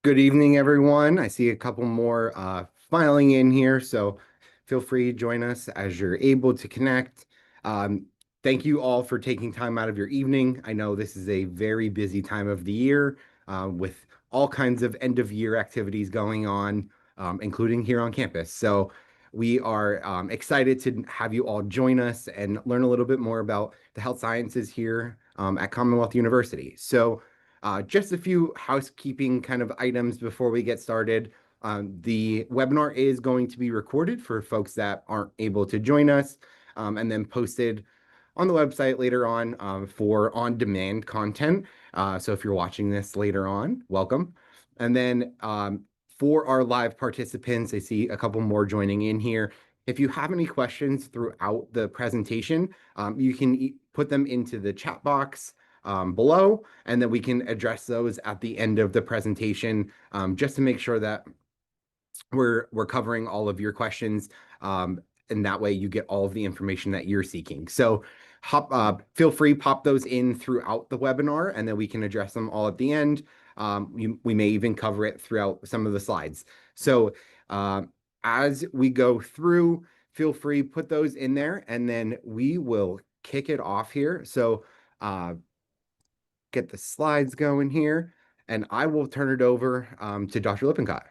Good evening, everyone. I see a couple more filing in here, so feel free to join us as you're able to connect. Um, Thank you all for taking time out of your evening. I know this is a very busy time of the year with all kinds of end of year activities going on, including here on campus. So we are excited to have you all join us and learn a little bit more about the health sciences here at Commonwealth University. Just a few housekeeping kind of items before we get started. The webinar is going to be recorded for folks that aren't able to join us, and then posted on the website later on for on-demand content. So if you're watching this later on, welcome. And then for our live participants, I see a couple more joining in here. If you have any questions throughout the presentation, you can put them into the chat box below, and then we can address those at the end of the presentation, just to make sure that we're covering all of your questions, and that way you get all of the information that you're seeking. So feel free, pop those in throughout the webinar, and then we can address them all at the end. We may even cover it throughout some of the slides. So as we go through, feel free, put those in there, and then we will kick it off here. So get the slides going here, and I will turn it over to Dr. Lippincott.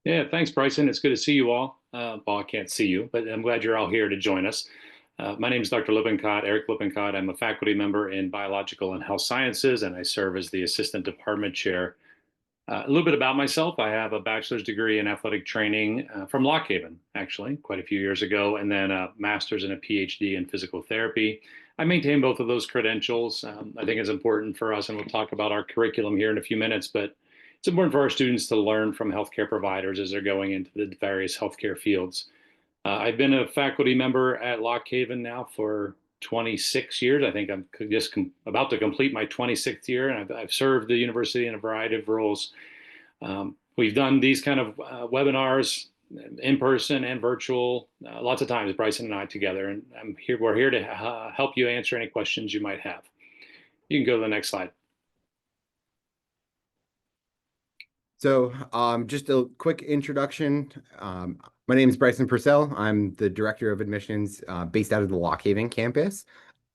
Yeah, thanks, Bryson. It's good to see you all. Well, I can't see you, but I'm glad you're all here to join us. My name is Dr. Lippincott, Eric Lippincott. I'm a faculty member in biological and health sciences, and I serve as the assistant department chair. A little bit about myself. I have a bachelor's degree in athletic training from Lock Haven, actually, quite a few years ago, and then a master's and a PhD in physical therapy. I maintain both of those credentials. I think it's important for us, and we'll talk about our curriculum here in a few minutes, but it's important for our students to learn from healthcare providers as they're going into the various healthcare fields. I've been a faculty member at Lock Haven now for 26 years. I think I'm just about to complete my 26th year, and I've served the university in a variety of roles. We've done these kind of webinars in person and virtual lots of times, Bryson and I together, and we're here to help you answer any questions you might have. You can go to the next slide. So just a quick introduction. My name is Bryson Purcell. I'm the director of admissions based out of the Lock Haven campus,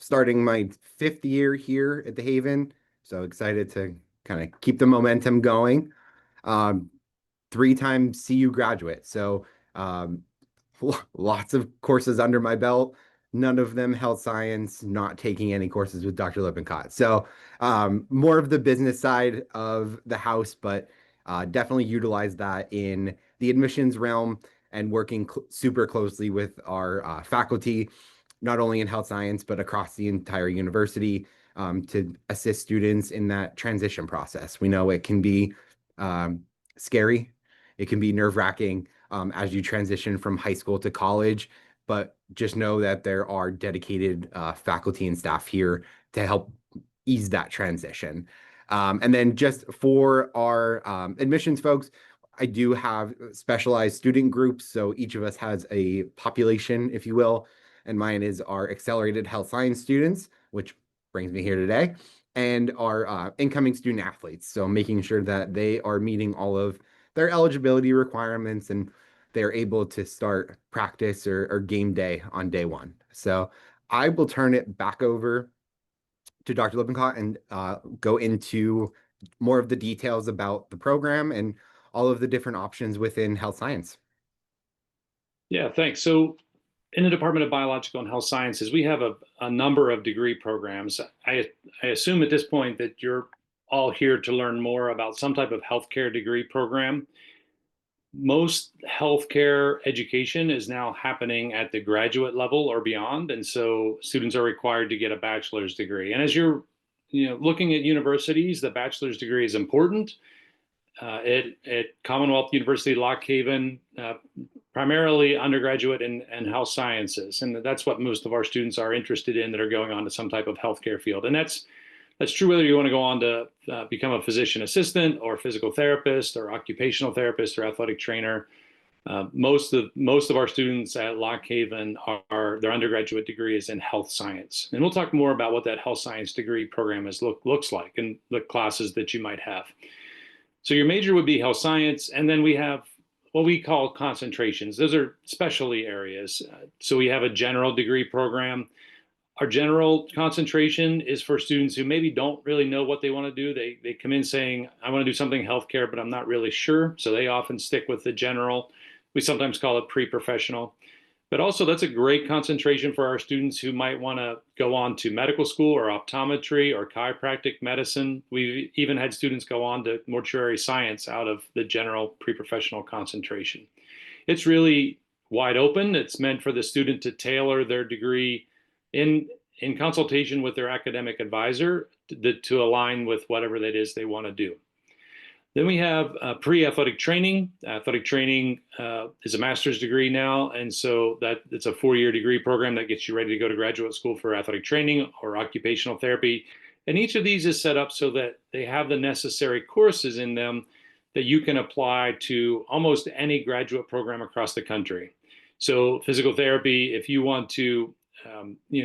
starting my 5th year here at the Haven. So excited to kind of keep the momentum going. 3-time CU graduate. So lots of courses under my belt. None of them health science, not taking any courses with Dr. Lippincott. So more of the business side of the house, but definitely utilize that in the admissions realm and working super closely with our faculty, not only in health science, but across the entire university to assist students in that transition process. We know it can be scary. It can be nerve-wracking as you transition from high school to college, but just know that there are dedicated faculty and staff here to help ease that transition. And then just for our admissions folks, I do have specialized student groups. So each of us has a population, if you will, and mine is our accelerated health science students, which brings me here today, and our incoming student athletes. So making sure that they are meeting all of their eligibility requirements and they're able to start practice or game day on day one. So I will turn it back over to Dr. Lippincott and go into more of the details about the program and all of the different options within health science. Yeah, thanks. So in the Department of Biological and Health Sciences, we have a number of degree programs. I assume at this point that you're all here to learn more about some type of healthcare degree program. Most healthcare education is now happening at the graduate level or beyond, and so students are required to get a bachelor's degree. And as you're looking at universities, the bachelor's degree is important. At Commonwealth University Lock Haven, primarily undergraduate in health sciences, and that's what most of our students are interested in that are going on to some type of healthcare field. And that's true whether you want to go on to become a physician assistant or physical therapist or occupational therapist or athletic trainer. Most of our students at Lock Haven are their undergraduate degree is in health science, and we'll talk more about what that health science degree program looks like and the classes that you might have. So your major would be health science, and then we have what we call concentrations. Those are specialty areas. So we have a general degree program. Our general concentration is for students who maybe don't really know what they want to do. They come in saying, I want to do something healthcare, but I'm not really sure. So they often stick with the general. We sometimes call it pre-professional. But also, that's a great concentration for our students who might want to go on to medical school or optometry or chiropractic medicine. We've even had students go on to mortuary science out of the general pre-professional concentration. It's really wide open. It's meant for the student to tailor their degree in consultation with their academic advisor to align with whatever that is they want to do. Then we have pre-athletic training. Athletic training is a master's degree now, and so it's a 4-year degree program that gets you ready to go to graduate school for athletic training or occupational therapy. And each of these is set up so that they have the necessary courses in them that you can apply to almost any graduate program across the country. So physical therapy, if you want to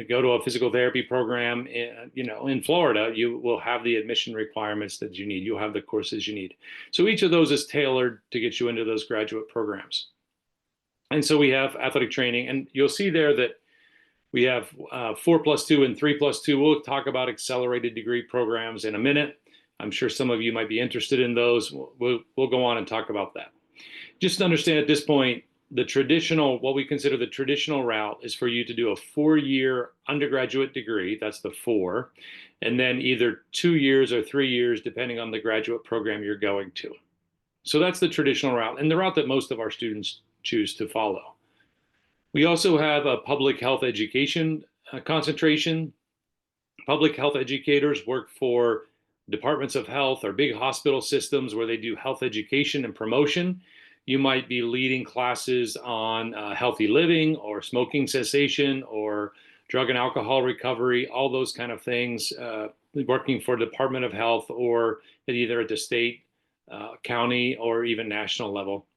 go to a physical therapy program in Florida, you will have the admission requirements that you need. You'll have the courses you need. So each of those is tailored to get you into those graduate programs. And so we have athletic training, and you'll see there that we have 4+2 and 3+2. We'll talk about accelerated degree programs in a minute. I'm sure some of you might be interested in those. We'll go on and talk about that. Just to understand at this point, what we consider the traditional route is for you to do a 4-year undergraduate degree, that's the 4, and then either 2 years or 3 years, depending on the graduate program you're going to. So that's the traditional route, and the route that most of our students choose to follow. We also have a public health education concentration. Public health educators work for departments of health or big hospital systems where they do health education and promotion. You might be leading classes on healthy living or smoking cessation or drug and alcohol recovery, all those kind of things, working for Department of Health or either at the state, county, or even national level.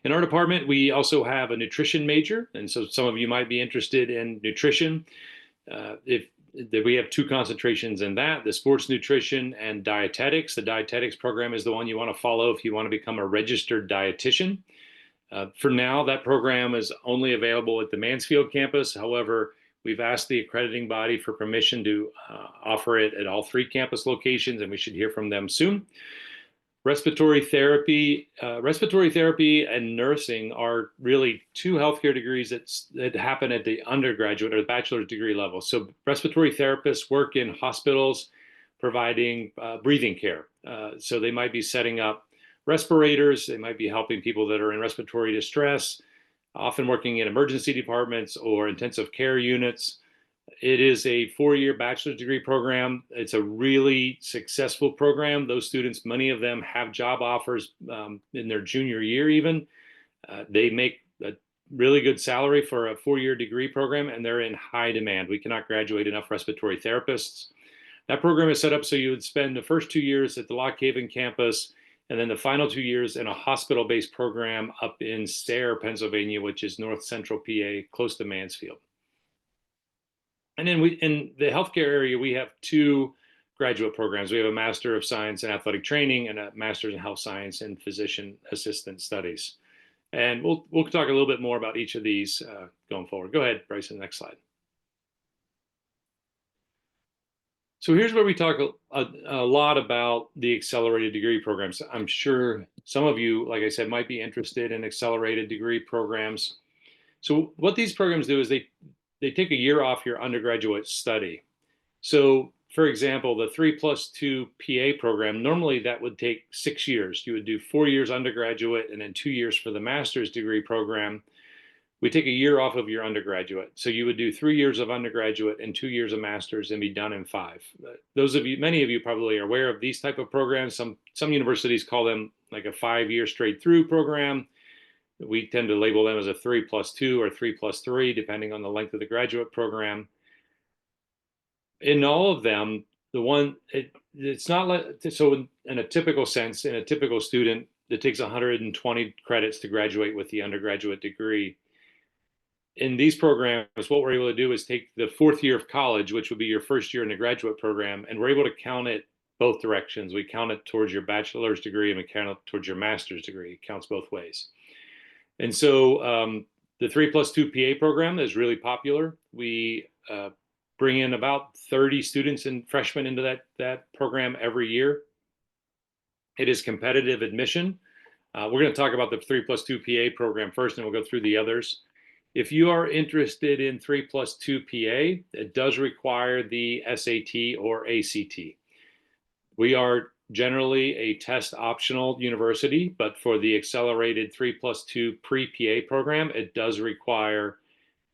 In our department, we also have a nutrition major, and so some of you might be interested in nutrition. We have 2 concentrations in that, the sports nutrition and dietetics. The dietetics program is the one you want to follow if you want to become a registered dietitian. For now, that program is only available at the Mansfield campus. However, we've asked the accrediting body for permission to offer it at all 3 campus locations, and we should hear from them soon. Respiratory therapy and nursing are really 2 healthcare degrees that happen at the undergraduate or the bachelor's degree level. So respiratory therapists work in hospitals providing breathing care. So they might be setting up respirators. They might be helping people that are in respiratory distress, often working in emergency departments or intensive care units. It is a 4-year bachelor's degree program. It's a really successful program. Those students, many of them have job offers in their junior year even. They make a really good salary for a 4-year degree program, and they're in high demand. We cannot graduate enough respiratory therapists. That program is set up so you would spend the first 2 years at the Lock Haven campus, and then the final 2 years in a hospital-based program up in Sayre, Pennsylvania, which is north central PA, close to Mansfield. And then in the healthcare area, we have 2 graduate programs. We have a Master of Science in Athletic Training and a Master's in Health Science and Physician Assistant Studies. And we'll talk a little bit more about each of these going forward. Go ahead, Bryson, next slide. So here's where we talk a lot about the accelerated degree programs. I'm sure some of you, like I said, might be interested in accelerated degree programs. So what these programs do is they take a year off your undergraduate study. So for example, the 3+2 PA program, normally that would take 6 years. You would do 4 years undergraduate and then 2 years for the master's degree program. We take a year off of your undergraduate. So you would do 3 years of undergraduate and 2 years of master's and be done in 5. Many of you probably are aware of these type of programs. Some universities call them like a 5-year straight through program. We tend to label them as a 3+2 or 3+3, depending on the length of the graduate program. In all of them, it's not like, so in a typical sense, in a typical student, it takes 120 credits to graduate with the undergraduate degree. In these programs, what we're able to do is take the 4th year of college, which would be your first year in the graduate program, and we're able to count it both directions. We count it towards your bachelor's degree and we count it towards your master's degree. It counts both ways. And so the 3+2 PA program is really popular. We bring in about 30 students and freshmen into that program every year. It is competitive admission. We're going to talk about the 3+2 PA program first, and we'll go through the others. If you are interested in 3+2 PA, it does require the SAT or ACT. We are generally a test optional university, but for the accelerated 3+2 pre-PA program, it does require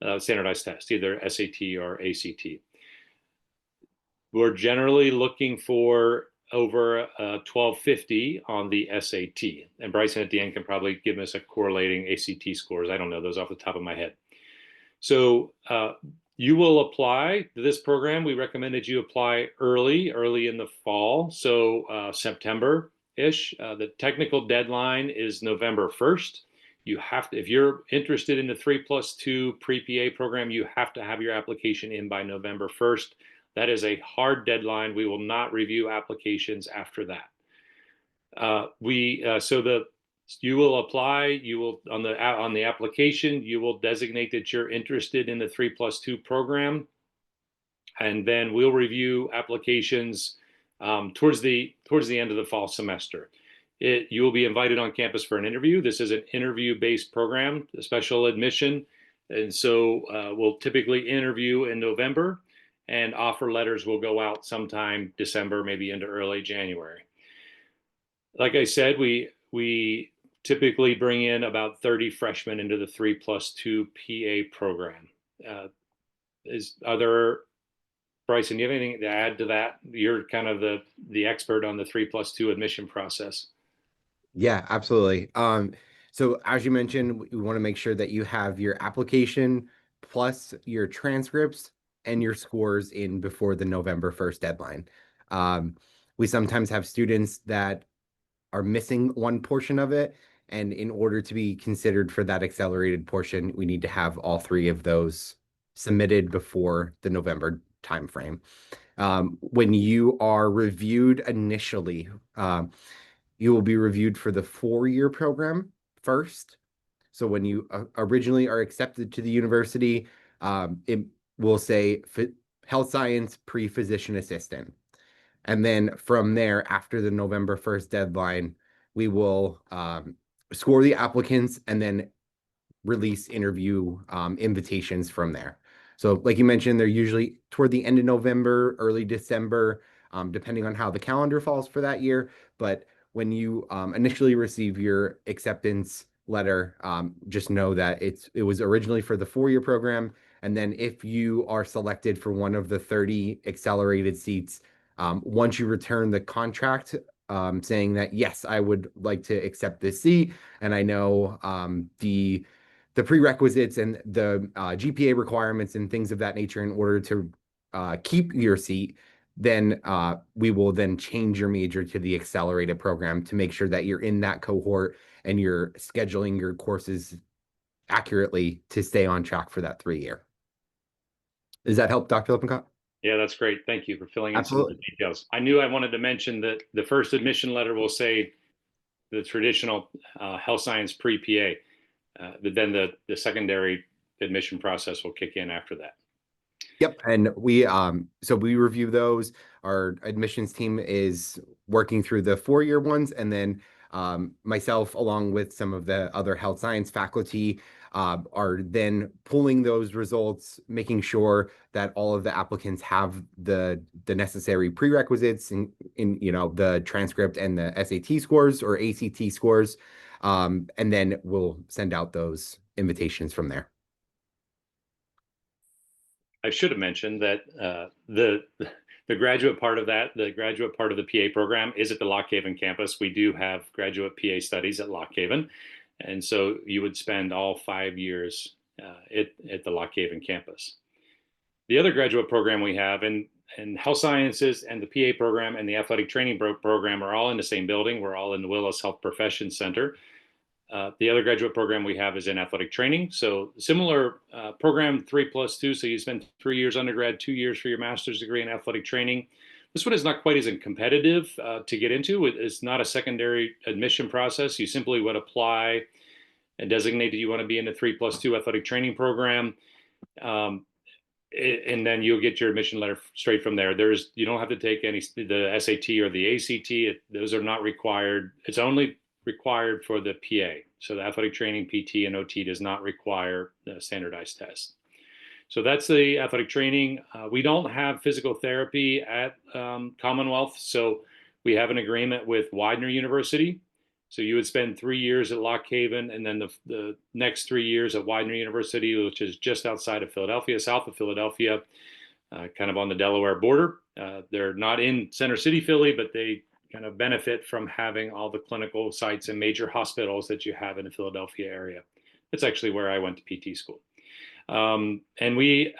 a standardized test, either SAT or ACT. We're generally looking for over 1250 on the SAT. And Bryson at the end can probably give us a correlating ACT scores. I don't know those off the top of my head. So you will apply to this program. We recommend that you apply early in the fall, so September-ish. The technical deadline is November 1st. You have to, if you're interested in the 3+2 pre-PA program, you have to have your application in by November 1st. That is a hard deadline. We will not review applications after that. You will apply. You will on the application. You will designate that you're interested in the 3+2 program, and then we'll review applications towards the end of the fall semester. You will be invited on campus for an interview. This is an interview-based program, a special admission, and so we'll typically interview in November, and offer letters will go out sometime December, maybe into early January. Like I said, we typically bring in about 30 freshmen into the 3+2 PA program. Bryson, do you have anything to add to that? You're kind of the expert on the 3+2 admission process. Yeah, absolutely. So as you mentioned, we want to make sure that you have your application plus your transcripts and your scores in before the November 1st deadline. We sometimes have students that are missing one portion of it, and in order to be considered for that accelerated portion, we need to have all three of those submitted before the November timeframe. When you are reviewed initially, you will be reviewed for the 4-year program first. So when you originally are accepted to the university, it will say health science pre-physician assistant. And then from there, after the November 1st deadline, we will score the applicants and then release interview invitations from there. So like you mentioned, they're usually toward the end of November, early December, depending on how the calendar falls for that year. But when you initially receive your acceptance letter, just know that it was originally for the 4-year program. And then if you are selected for one of the 30 accelerated seats, once you return the contract saying that, yes, I would like to accept this seat, and I know the prerequisites and the GPA requirements and things of that nature in order to keep your seat, then we will then change your major to the accelerated program to make sure that you're in that cohort and you're scheduling your courses accurately to stay on track for that 3-year. Does that help, Dr. Lippincott? Yeah, that's great. Thank you for filling in some of the Absolutely. details. I knew I wanted to mention that the first admission letter will say the traditional health science pre-PA, but then the secondary admission process will kick in after that. Yep, and so we review those. Our admissions team is working through the 4-year ones, and then myself, along with some of the other health science faculty, are then pulling those results, making sure that all of the applicants have the necessary prerequisites in the transcript and the SAT scores or ACT scores, and then we'll send out those invitations from there. I should have mentioned that the graduate part of the graduate part of the PA program is at the Lock Haven campus. We do have graduate PA studies at Lock Haven, and so you would spend all 5 years at the Lock Haven campus. The other graduate program we have in health sciences and the PA program and the athletic training program are all in the same building. We're all in the Willis Health Professions Center. The other graduate program we have is in athletic training. So similar program 3+2. So you spend 3 years undergrad, 2 years for your master's degree in athletic training. This one is not quite as competitive to get into. It's not a secondary admission process. You simply would apply and designate that you want to be in the 3+2 athletic training program. Um, and then you'll get your admission letter straight from there. You don't have to take the SAT or the ACT. Those are not required. It's only required for the PA. So the athletic training PT and OT does not require the standardized test. So that's the athletic training. We don't have physical therapy at Commonwealth. So we have an agreement with Widener University. So you would spend 3 years at Lock Haven, and then the next 3 years at Widener University, which is just outside of Philadelphia, south of Philadelphia, kind of on the Delaware border. They're not in Center City, Philly, but they kind of benefit from having all the clinical sites and major hospitals that you have in the Philadelphia area. That's actually where I went to PT school. And we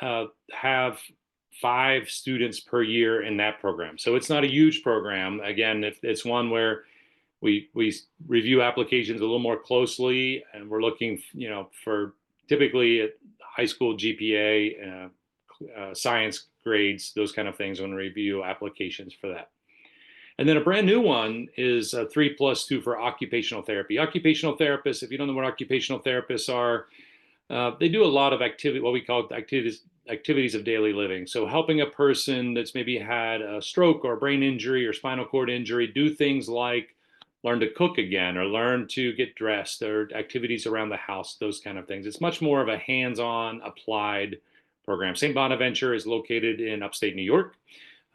have 5 students per year in that program. So it's not a huge program. Again, it's one where we review applications a little more closely, and we're looking, for typically at high school GPA, science grades, those kind of things when we review applications for that. And then a brand new one is a 3+2 for occupational therapy. Occupational therapists, if you don't know what occupational therapists are, they do a lot of what we call activities of daily living. So helping a person that's maybe had a stroke or brain injury or spinal cord injury do things like learn to cook again, or learn to get dressed, or activities around the house, those kind of things. It's much more of a hands-on applied program. St. Bonaventure is located in upstate New York.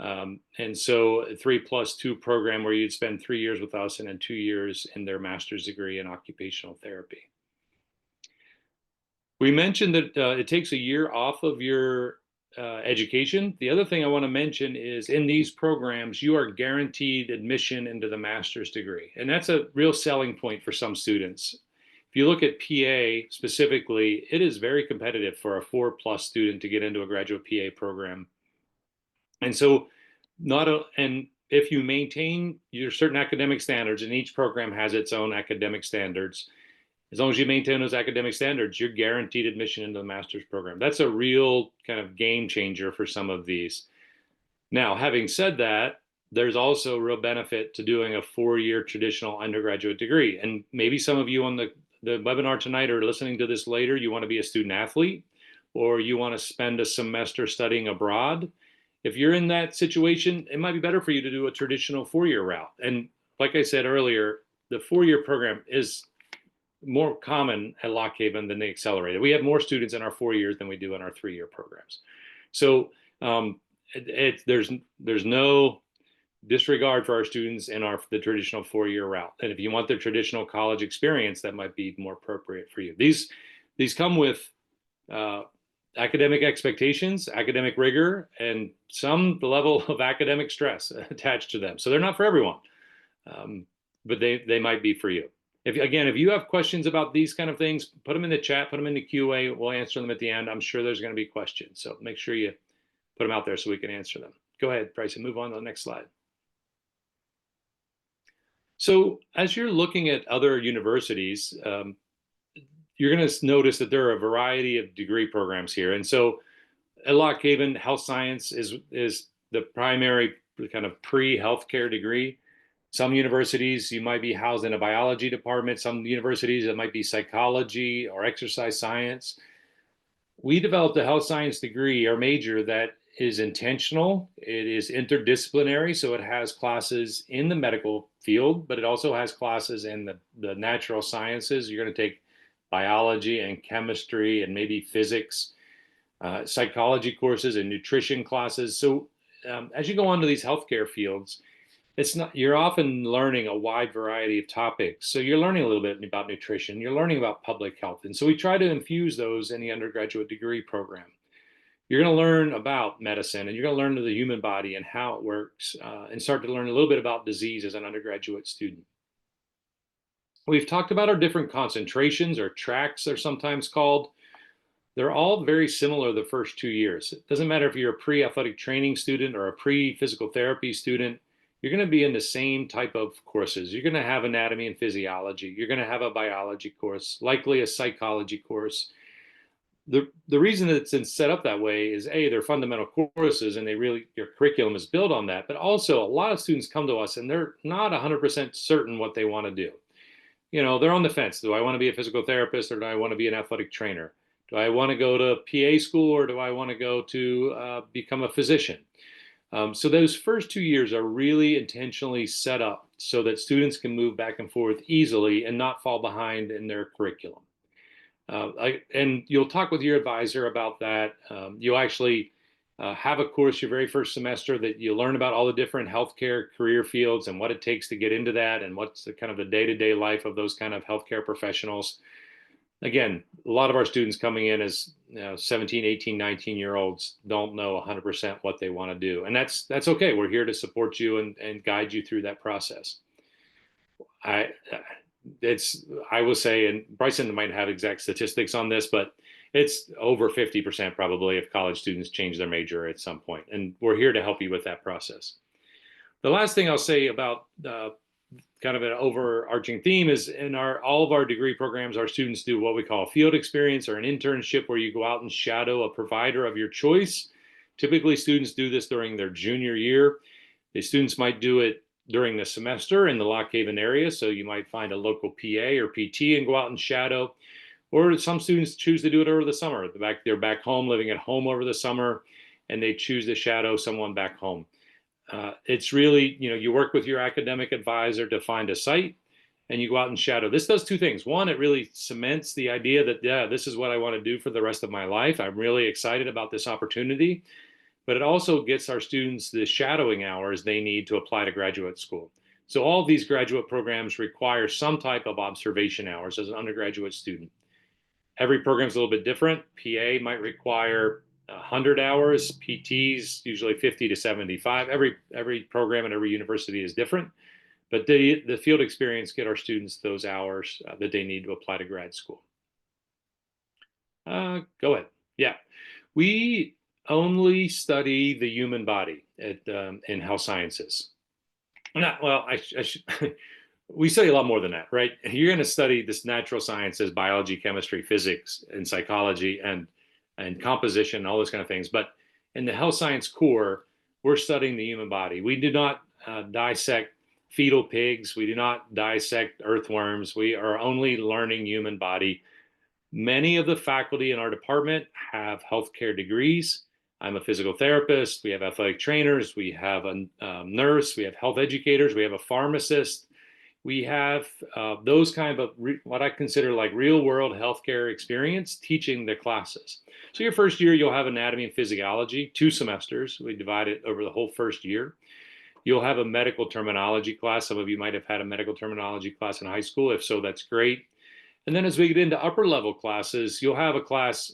And so a 3+2 program where you'd spend 3 years with us and then 2 years in their master's degree in occupational therapy. We mentioned that it takes a year off of your education. The other thing I want to mention is in these programs, you are guaranteed admission into the master's degree. And that's a real selling point for some students. If you look at PA specifically, it is very competitive for a 4+ student to get into a graduate PA program. And so and if you maintain your certain academic standards, and each program has its own academic standards, as long as you maintain those academic standards, you're guaranteed admission into the master's program. That's a real kind of game changer for some of these. Now, having said that, there's also real benefit to doing a 4-year traditional undergraduate degree. And maybe some of you on the webinar tonight or listening to this later, you want to be a student athlete, or you want to spend a semester studying abroad. If you're in that situation, it might be better for you to do a traditional 4-year route. And like I said earlier, the 4-year program is more common at Lock Haven than the accelerated. We have more students in our 4 years than we do in our 3-year programs. So there's no disregard for our students in the traditional 4-year route. And if you want the traditional college experience, that might be more appropriate for you. These come with academic expectations, academic rigor, and some level of academic stress attached to them. So they're not for everyone, but they might be for you. If you have questions about these kind of things, put them in the chat, put them in the QA. We'll answer them at the end. I'm sure there's going to be questions. So make sure you put them out there so we can answer them. Go ahead, Bryson, move on to the next slide. So as you're looking at other universities, you're going to notice that there are a variety of degree programs here. And so at Lock Haven, health science is the primary kind of pre-healthcare degree. Some universities, you might be housed in a biology department. Some universities, it might be psychology or exercise science. We developed a health science degree or major that is intentional. It is interdisciplinary, so it has classes in the medical field, but it also has classes in the natural sciences. You're going to take biology and chemistry and maybe physics, psychology courses and nutrition classes. So as you go on to these healthcare fields, you're often learning a wide variety of topics. So you're learning a little bit about nutrition, you're learning about public health. And so we try to infuse those in the undergraduate degree program. You're going to learn about medicine, and you're going to learn the human body and how it works, and start to learn a little bit about disease as an undergraduate student. We've talked about our different concentrations, or tracks they're sometimes called. They're all very similar the first 2 years. It doesn't matter if you're a pre-athletic training student or a pre-physical therapy student. You're going to be in the same type of courses. You're going to have anatomy and physiology. You're going to have a biology course, likely a psychology course. the reason that it's set up that way is they're fundamental courses and your curriculum is built on that. But also, a lot of students come to us and they're not 100% certain what they want to do. They're on the fence. Do I want to be a physical therapist or do I want to be an athletic trainer? Do I want to go to PA school or do I want to go to become a physician? So those first 2 years are really intentionally set up so that students can move back and forth easily and not fall behind in their curriculum. And you'll talk with your advisor about that. You'll actually have a course your very first semester that you learn about all the different healthcare career fields and what it takes to get into that and what's the kind of the day-to-day life of those kind of healthcare professionals. Again, a lot of our students coming in as 17, 18, 19-year-olds don't know 100% what they want to do. And that's okay. We're here to support you and guide you through that process. I will say, and Bryson might have exact statistics on this, but it's over 50% probably of college students change their major at some point, and we're here to help you with that process. The last thing I'll say about kind of an overarching theme is in all of our degree programs, our students do what we call a field experience or an internship where you go out and shadow a provider of your choice. Typically, students do this during their junior year. The students might do it during the semester in the Lock Haven area. So you might find a local PA or PT and go out and shadow. Or some students choose to do it over the summer. They're back home, living at home over the summer, and they choose to shadow someone back home. It's really, you work with your academic advisor to find a site and you go out and shadow. This does two things. One, it really cements the idea that, yeah, this is what I want to do for the rest of my life. I'm really excited about this opportunity. But it also gets our students the shadowing hours they need to apply to graduate school. So all of these graduate programs require some type of observation hours as an undergraduate student. Every program is a little bit different. PA might require 100 hours, PTs usually 50 to 75. Every program at every university is different, but the field experience get our students those hours that they need to apply to grad school. Go ahead. Yeah, we only study the human body in health sciences. We study a lot more than that, right? You're going to study this natural sciences, biology, chemistry, physics, and psychology, and composition, all those kind of things. But in the health science core, we're studying the human body. We do not dissect fetal pigs. We do not dissect earthworms. We are only learning human body. Many of the faculty in our department have healthcare degrees. I'm a physical therapist. We have athletic trainers. We have a nurse. We have health educators. We have a pharmacist. We have those kind of what I consider like real world healthcare experience teaching the classes. So your first year, you'll have anatomy and physiology, 2 semesters. We divide it over the whole first year. You'll have a medical terminology class. Some of you might have had a medical terminology class in high school. If so, that's great. And then as we get into upper level classes, you'll have a class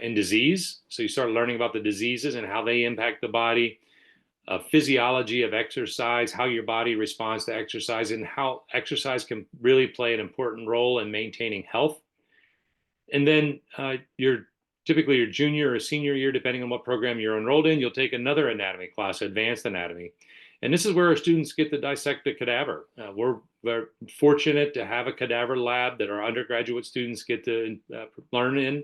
in disease. So you start learning about the diseases and how they impact the body, physiology of exercise, how your body responds to exercise, and how exercise can really play an important role in maintaining health. And then typically your junior or senior year, depending on what program you're enrolled in, you'll take another anatomy class, advanced anatomy. And this is where our students get to dissect the cadaver. We're fortunate to have a cadaver lab that our undergraduate students get to learn in.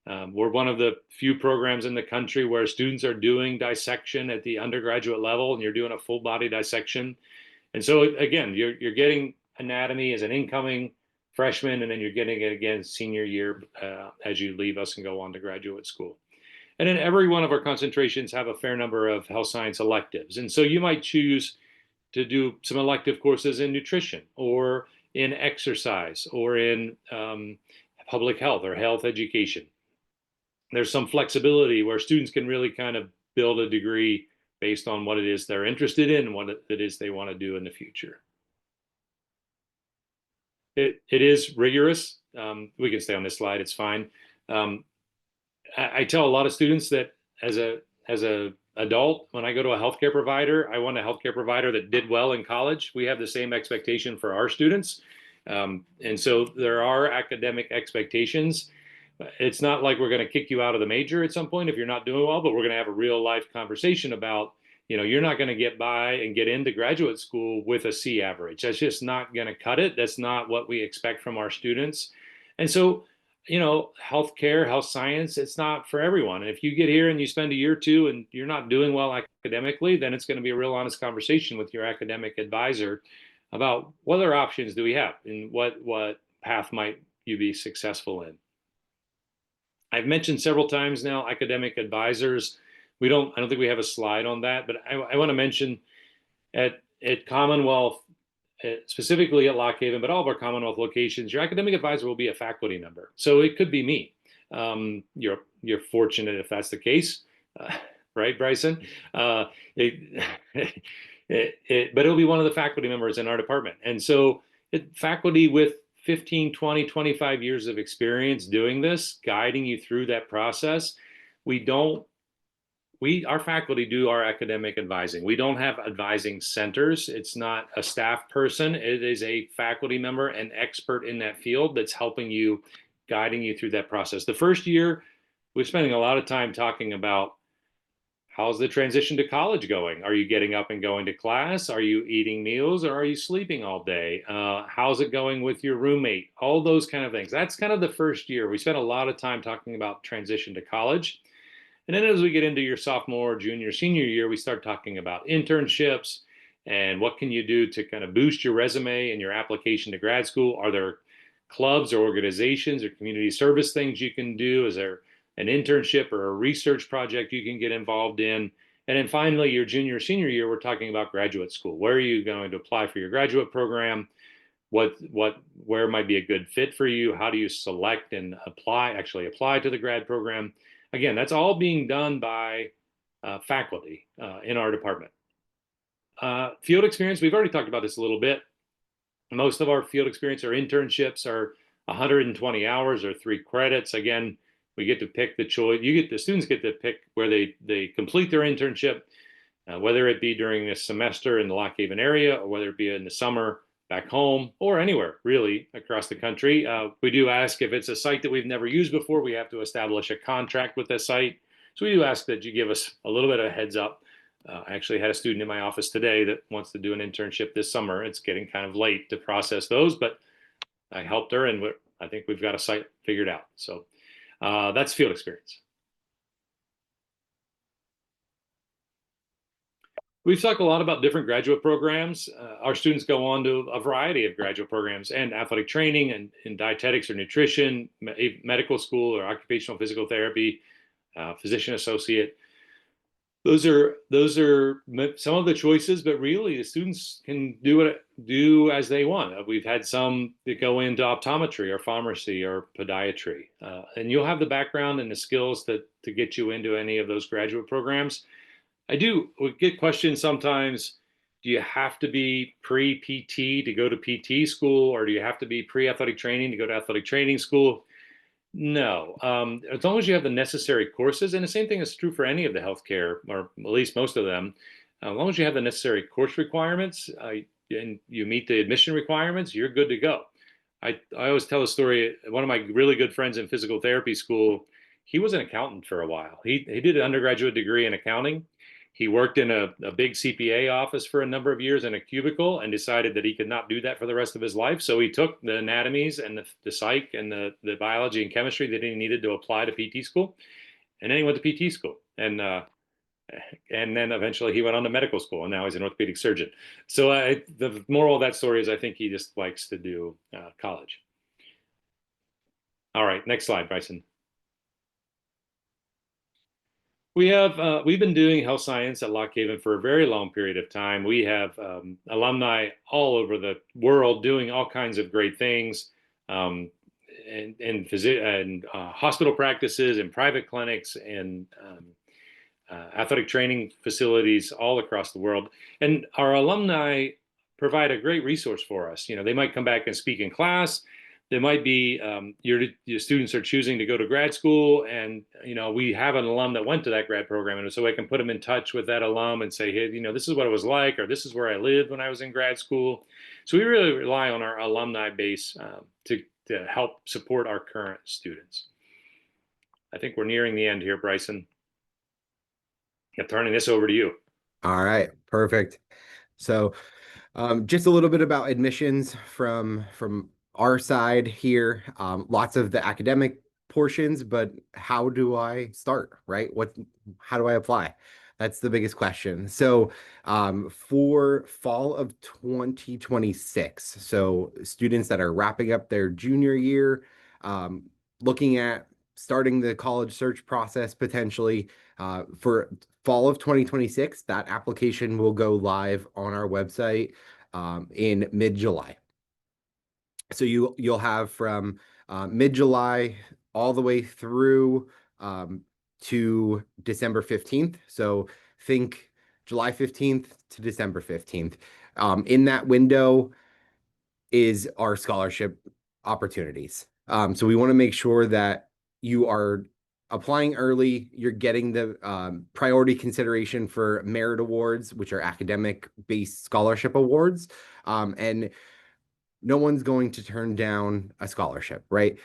We're one of the few programs in the country where students are doing dissection at the undergraduate level, and you're doing a full body dissection. And so again, you're getting anatomy as an incoming freshman, and then you're getting it again senior year as you leave us and go on to graduate school. And then every one of our concentrations have a fair number of health science electives. And so you might choose to do some elective courses in nutrition or in exercise or in public health or health education. There's some flexibility where students can really kind of build a degree based on what it is they're interested in and what it is they want to do in the future. It is rigorous. We can stay on this slide, it's fine. I tell a lot of students that as a adult, when I go to a healthcare provider, I want a healthcare provider that did well in college. We have the same expectation for our students. And so there are academic expectations. It's not like we're going to kick you out of the major at some point if you're not doing well, but we're going to have a real life conversation about, you're not going to get by and get into graduate school with a C average. That's just not going to cut it. That's not what we expect from our students. And so healthcare, health science, it's not for everyone. And if you get here and you spend a year or two and you're not doing well academically, then it's going to be a real honest conversation with your academic advisor about what other options do we have and what path might you be successful in. I've mentioned several times now academic advisors. I don't think we have a slide on that, but I want to mention at Commonwealth, specifically at Lock Haven, but all of our Commonwealth locations, your academic advisor will be a faculty member. So it could be me. You're fortunate if that's the case, uh, right, Bryson? It, but it'll be one of the faculty members in our department. And so faculty with 15, 20, 25 years of experience doing this, guiding you through that process. We don't our faculty do our academic advising. We don't have advising centers. It's not a staff person. It is a faculty member, an expert in that field that's helping you, guiding you through that process. The first year, we're spending a lot of time talking about how's the transition to college going? Are you getting up and going to class? Are you eating meals or are you sleeping all day? How's it going with your roommate? All those kind of things. That's kind of the first year. We spent a lot of time talking about transition to college. And then as we get into your sophomore, junior, senior year, we start talking about internships and what can you do to kind of boost your resume and your application to grad school. Are there clubs or organizations or community service things you can do? Is there an internship or a research project you can get involved in? And then finally, your junior, senior year, we're talking about graduate school. Where are you going to apply for your graduate program? Where might be a good fit for you? How do you select and actually apply to the grad program? Again, that's all being done by faculty in our department. Field experience, we've already talked about this a little bit. Most of our field experience or internships are 120 hours or 3 credits. Again, we get to pick the choice. The students get to pick where they complete their internship, whether it be during a semester in the Lock Haven area or whether it be in the summer back home or anywhere really across the country. We do ask if it's a site that we've never used before, we have to establish a contract with the site. So we do ask that you give us a little bit of a heads up. I actually had a student in my office today that wants to do an internship this summer. It's getting kind of late to process those, but I helped her and I think we've got a site figured out. So that's field experience. We've talked a lot about different graduate programs. Our students go on to a variety of graduate programs and athletic training and in dietetics or nutrition, medical school or occupational physical therapy, physician associate. Those are some of the choices, but really the students can do as they want. We've had some that go into optometry or pharmacy or podiatry, and you'll have the background and the skills to get you into any of those graduate programs. We get questions sometimes. Do you have to be pre-PT to go to PT school, or do you have to be pre-athletic training to go to athletic training school? No, as long as you have the necessary courses, and the same thing is true for any of the healthcare, or at least most of them, as long as you have the necessary course requirements and you meet the admission requirements, you're good to go. I always tell a story. One of my really good friends in physical therapy school, he was an accountant for a while. He did an undergraduate degree in accounting. He worked in a big CPA office for a number of years in a cubicle and decided that he could not do that for the rest of his life. So he took the anatomies and the psych and the biology and chemistry that he needed to apply to PT school. And then he went to PT school. And then eventually he went on to medical school and now he's an orthopedic surgeon. So the moral of that story is I think he just likes to do college. All right, next slide, Bryson. We've been doing health science at Lock Haven for a very long period of time. We have alumni all over the world doing all kinds of great things, and hospital practices and private clinics and athletic training facilities all across the world. And our alumni provide a great resource for us. They might come back and speak in class. There might be your students are choosing to go to grad school, and we have an alum that went to that grad program, and so I can put them in touch with that alum and say, hey, this is what it was like, or this is where I lived when I was in grad school. So we really rely on our alumni base to help support our current students. I think we're nearing the end here, Bryson. I'm turning this over to you. All right, perfect. So just a little bit about admissions from our side here, lots of the academic portions, but how do I start, right? How do I apply? That's the biggest question. So, for fall of 2026, so students that are wrapping up their junior year, looking at starting the college search process potentially, for fall of 2026, that application will go live on our website, in mid-July. So you'll have from mid-July all the way through, to December 15th. So think July 15th to December 15th. In that window is our scholarship opportunities. So we want to make sure that you are applying early, you're getting the priority consideration for merit awards, which are academic-based scholarship awards. And no one's going to turn down a scholarship, right?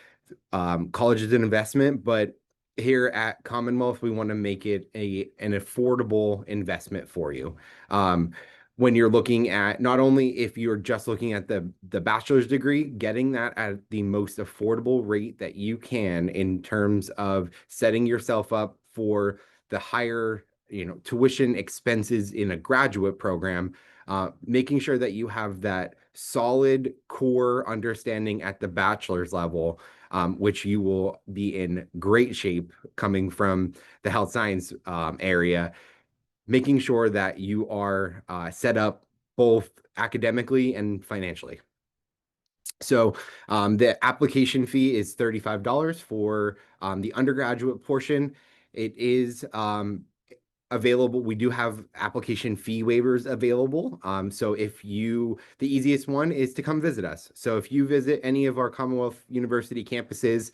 College is an investment, but here at Commonwealth, we want to make it an affordable investment for you. Um, when you're looking at not only if you're just looking at the bachelor's degree, getting that at the most affordable rate that you can in terms of setting yourself up for the higher, tuition expenses in a graduate program, making sure that you have that solid core understanding at the bachelor's level, which you will be in great shape coming from the health science area, making sure that you are set up both academically and financially. So the application fee is $35 for the undergraduate portion. It is available. We do have application fee waivers available. So the easiest one is to come visit us. So if you visit any of our Commonwealth University campuses,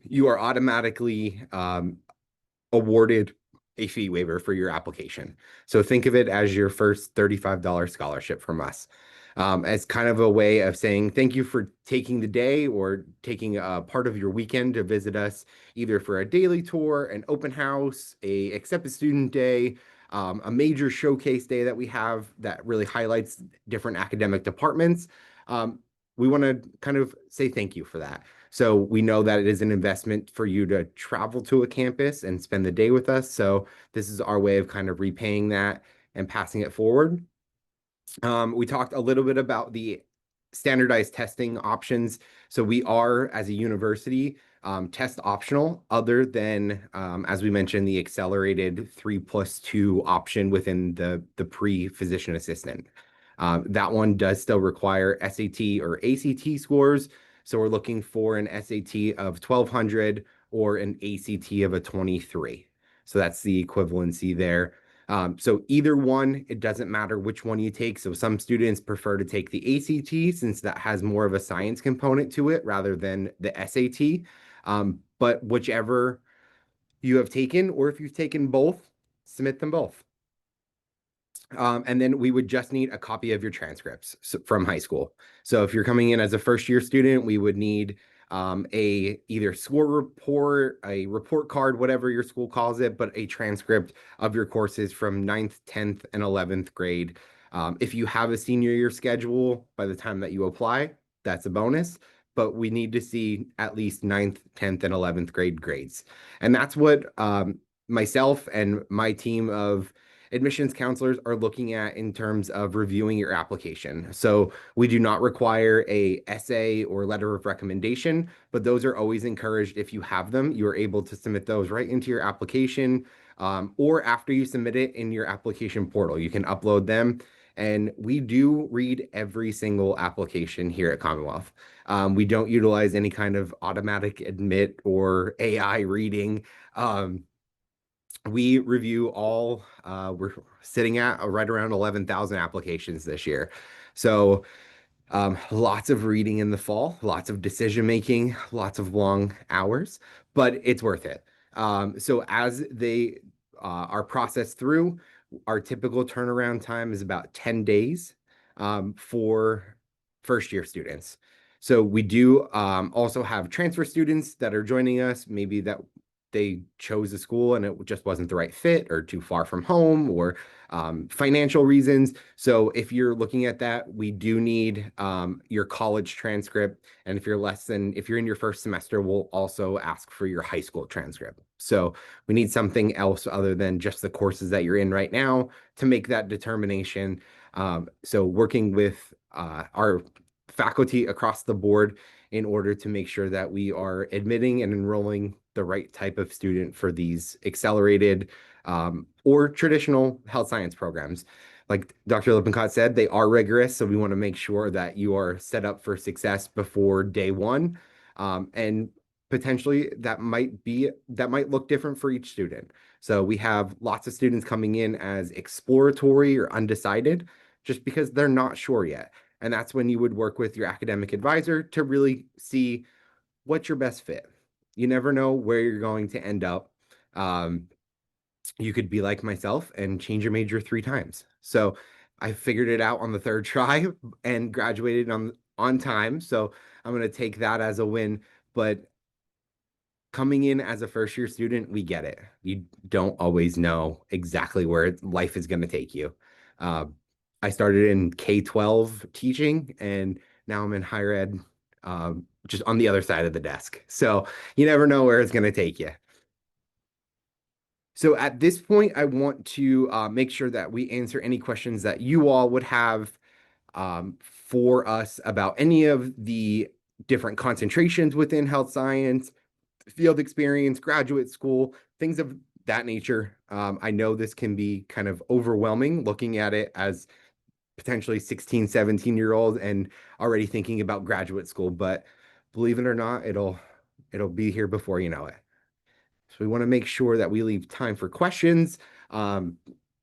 you are automatically awarded a fee waiver for your application. So think of it as your first $35 scholarship from us, as kind of a way of saying thank you for taking the day or taking a part of your weekend to visit us, either for a daily tour, an open house, a accepted student day, a major showcase day that we have that really highlights different academic departments. We want to kind of say thank you for that. So we know that it is an investment for you to travel to a campus and spend the day with us. So this is our way of kind of repaying that and passing it forward. We talked a little bit about the standardized testing options. So we are, as a university, test optional, other than, as we mentioned, the accelerated 3+2 option within the pre-physician assistant. That one does still require SAT or ACT scores. So we're looking for an SAT of 1200 or an ACT of a 23. So that's the equivalency there. So either one, it doesn't matter which one you take. So some students prefer to take the ACT since that has more of a science component to it rather than the SAT. But whichever you have taken, or if you've taken both, submit them both. And then we would just need a copy of your transcripts from high school. So if you're coming in as a first year student, we would need a either score report, a report card, whatever your school calls it, but a transcript of your courses from 9th, 10th, and 11th grade. If you have a senior year schedule by the time that you apply, that's a bonus. But we need to see at least 9th, 10th, and 11th grade grades. And that's what myself and my team of admissions counselors are looking at in terms of reviewing your application. So we do not require a essay or letter of recommendation, but those are always encouraged. If you have them, you are able to submit those right into your application, or after you submit it in your application portal, you can upload them. And we do read every single application here at Commonwealth. We don't utilize any kind of automatic admit or AI reading. We review all, we're sitting at right around 11,000 applications this year. So lots of reading in the fall, lots of decision making, lots of long hours, but it's worth it. So as they are processed through, our typical turnaround time is about 10 days for first year students. So we do also have transfer students that are joining us, maybe that they chose a school and it just wasn't the right fit or too far from home or financial reasons. So if you're looking at that, we do need your college transcript. And if you're in your first semester, we'll also ask for your high school transcript. So we need something else other than just the courses that you're in right now to make that determination. So working with our faculty across the board in order to make sure that we are admitting and enrolling the right type of student for these accelerated or traditional health science programs. Like Dr. Lippincott said, they are rigorous, so we want to make sure that you are set up for success before day one. And potentially that might look different for each student. So we have lots of students coming in as exploratory or undecided just because they're not sure yet. And that's when you would work with your academic advisor to really see what's your best fit. You never know where you're going to end up. Um, you could be like myself and change your major 3 times. So I figured it out on the third try and graduated on time. So I'm going to take that as a win. But coming in as a first year student, we get it. You don't always know exactly where life is going to take you. Uh, I started in K-12 teaching, and now I'm in higher ed, just on the other side of the desk. So you never know where it's going to take you. So at this point, I want to make sure that we answer any questions that you all would have for us about any of the different concentrations within health science, field experience, graduate school, things of that nature. I know this can be kind of overwhelming looking at it as potentially 16, 17-year-old and already thinking about graduate school, but believe it or not, it'll be here before you know it. So we want to make sure that we leave time for questions and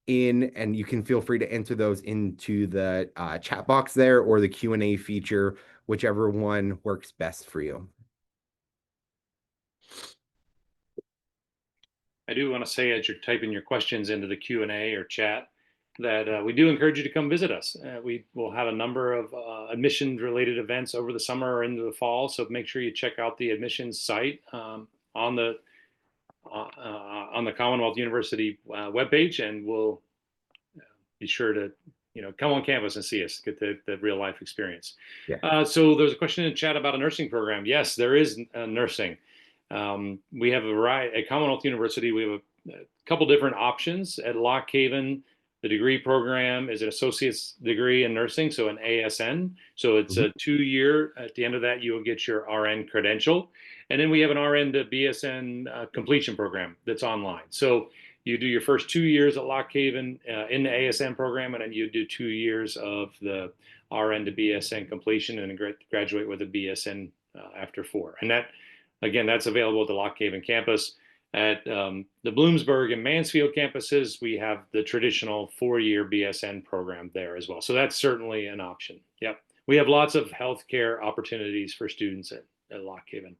you can feel free to enter those into the chat box there or the Q&A feature, whichever one works best for you. I do want to say, as you're typing your questions into the Q&A or chat, that we do encourage you to come visit us. We will have a number of admissions-related events over the summer or into the fall, so make sure you check out the admissions site on the Commonwealth University webpage, and we'll be sure to come on campus and see us, get the real life experience. Yeah. So there's a question in chat about a nursing program. Yes, there is nursing. We have a variety at Commonwealth University. We have a couple different options at Lock Haven. The degree program is an associate's degree in nursing, so an ASN. So it's a 2-year. At the end of that, you will get your RN credential. And then we have an RN to BSN completion program that's online. So you do your first 2 years at Lock Haven in the ASN program, and then you do 2 years of the RN to BSN completion and graduate with a BSN after 4. And that, again, that's available at the Lock Haven campus. At the Bloomsburg and Mansfield campuses, we have the traditional 4-year BSN program there as well. So that's certainly an option. Yep. We have lots of healthcare opportunities for students at Lock Haven.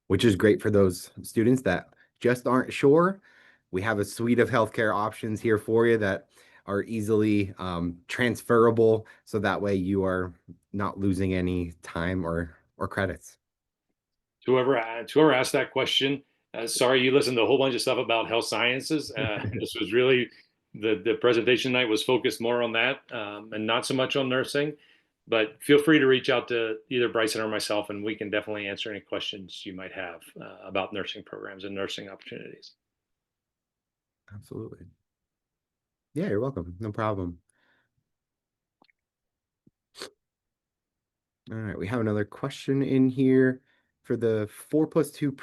Which is great for those students that just aren't sure. We have a suite of healthcare options here for you that are easily transferable, so that way you are not losing any time or credits. Whoever asked that question, sorry, you listened to a whole bunch of stuff about health sciences. This was really the presentation night was focused more on that and not so much on nursing. But feel free to reach out to either Bryson or myself, and we can definitely answer any questions you might have about nursing programs and nursing opportunities. Absolutely. Yeah, you're welcome. No problem. All right, we have another question in here for the 4+2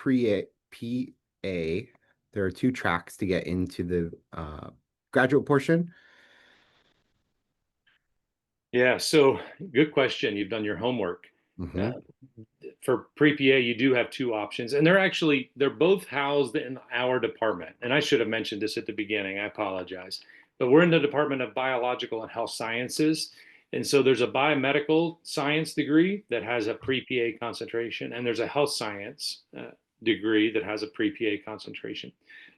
PA. There are 2 tracks to get into the graduate portion. Yeah, so good question. You've done your homework. For pre-PA, you do have 2 options, and they're both housed in our department. And I should have mentioned this at the beginning. I apologize. But we're in the Department of Biological and Health Sciences. And so there's a biomedical science degree that has a pre-PA concentration, and there's a health science degree that has a pre-PA concentration.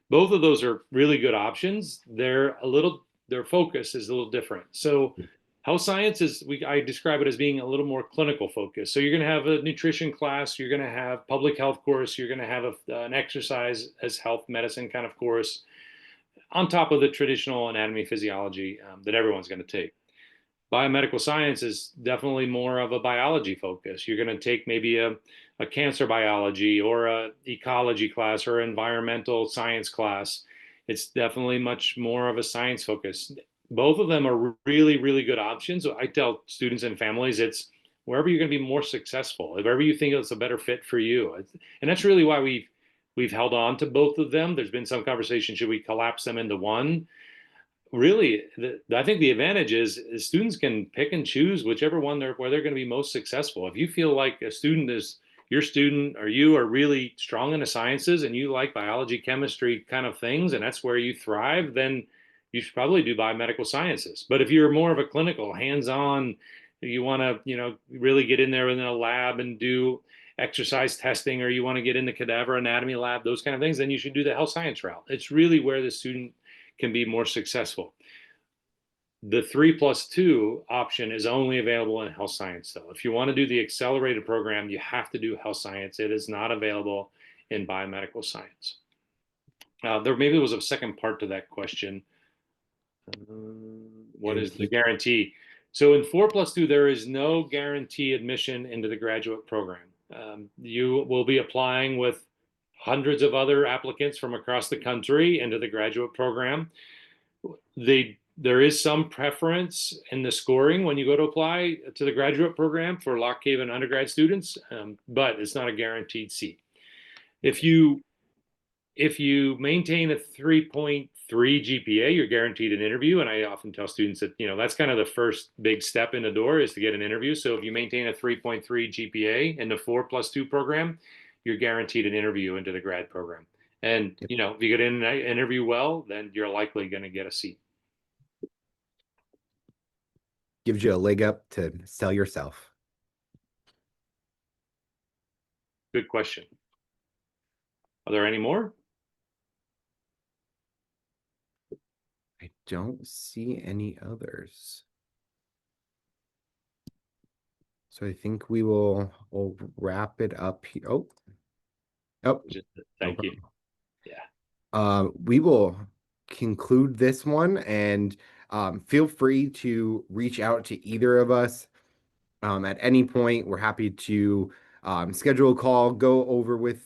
Both of those are really good options. Their focus is a little different. So Health science I describe it as being a little more clinical focused. So you're going to have a nutrition class, you're going to have public health course, you're going to have an exercise as health medicine kind of course on top of the traditional anatomy physiology that everyone's going to take. Biomedical science is definitely more of a biology focus. You're going to take maybe a cancer biology or a ecology class or environmental science class. It's definitely much more of a science focus. Both of them are really, really good options. So I tell students and families it's wherever you're going to be more successful, wherever you think it's a better fit for you. And that's really why we've held on to both of them. There's been some conversation, should we collapse them into one? Really, I think the advantage is students can pick and choose whichever one where they're going to be most successful. If you feel like a student is your student or you are really strong in the sciences and you like biology, chemistry kind of things, and that's where you thrive, then you should probably do biomedical sciences. But if you're more of a clinical, hands-on, you want to, really get in there in a lab and do exercise testing, or you want to get in the cadaver anatomy lab, those kind of things, then you should do the health science route. It's really where the student can be more successful. The 3+2 option is only available in health science, though. If you want to do the accelerated program, you have to do health science. It is not available in biomedical science. There maybe was a second part to that question. What is the guarantee? So in 4+2, there is no guarantee admission into the graduate program. You will be applying with hundreds of other applicants from across the country into the graduate program. There is some preference in the scoring when you go to apply to the graduate program for Lock Haven undergrad students, but it's not a guaranteed seat. If you maintain a 3.3 GPA, you're guaranteed an interview. And I often tell students that, that's kind of the first big step in the door is to get an interview. So if you maintain a 3.3 GPA in the 4+2 program, you're guaranteed an interview into the grad program. And, if you get in an interview well, then you're likely going to get a seat. Gives you a leg up to sell yourself. Good question. Are there any more? I don't see any others. So I think we'll wrap it up here. Oh, Thank no you. Yeah. We will conclude this one, and feel free to reach out to either of us at any point. We're happy to schedule a call, go over with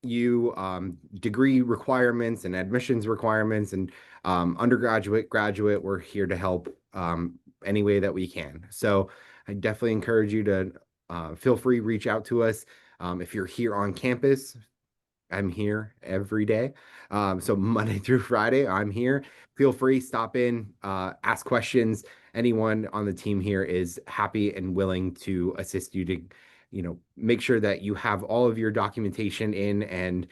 you degree requirements and admissions requirements, and undergraduate, graduate. We're here to help any way that we can. So I definitely encourage you to feel free, reach out to us. If you're here on campus, I'm here every day. So Monday through Friday, I'm here. Feel free, stop in, ask questions. Anyone on the team here is happy and willing to assist you to, make sure that you have all of your documentation in and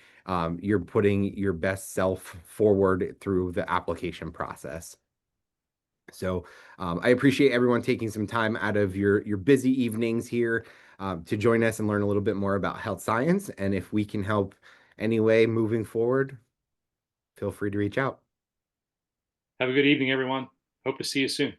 you're putting your best self forward through the application process. So I appreciate everyone taking some time out of your busy evenings here to join us and learn a little bit more about health science. And if we can help anyway moving forward, feel free to reach out. Have a good evening, everyone. Hope to see you soon.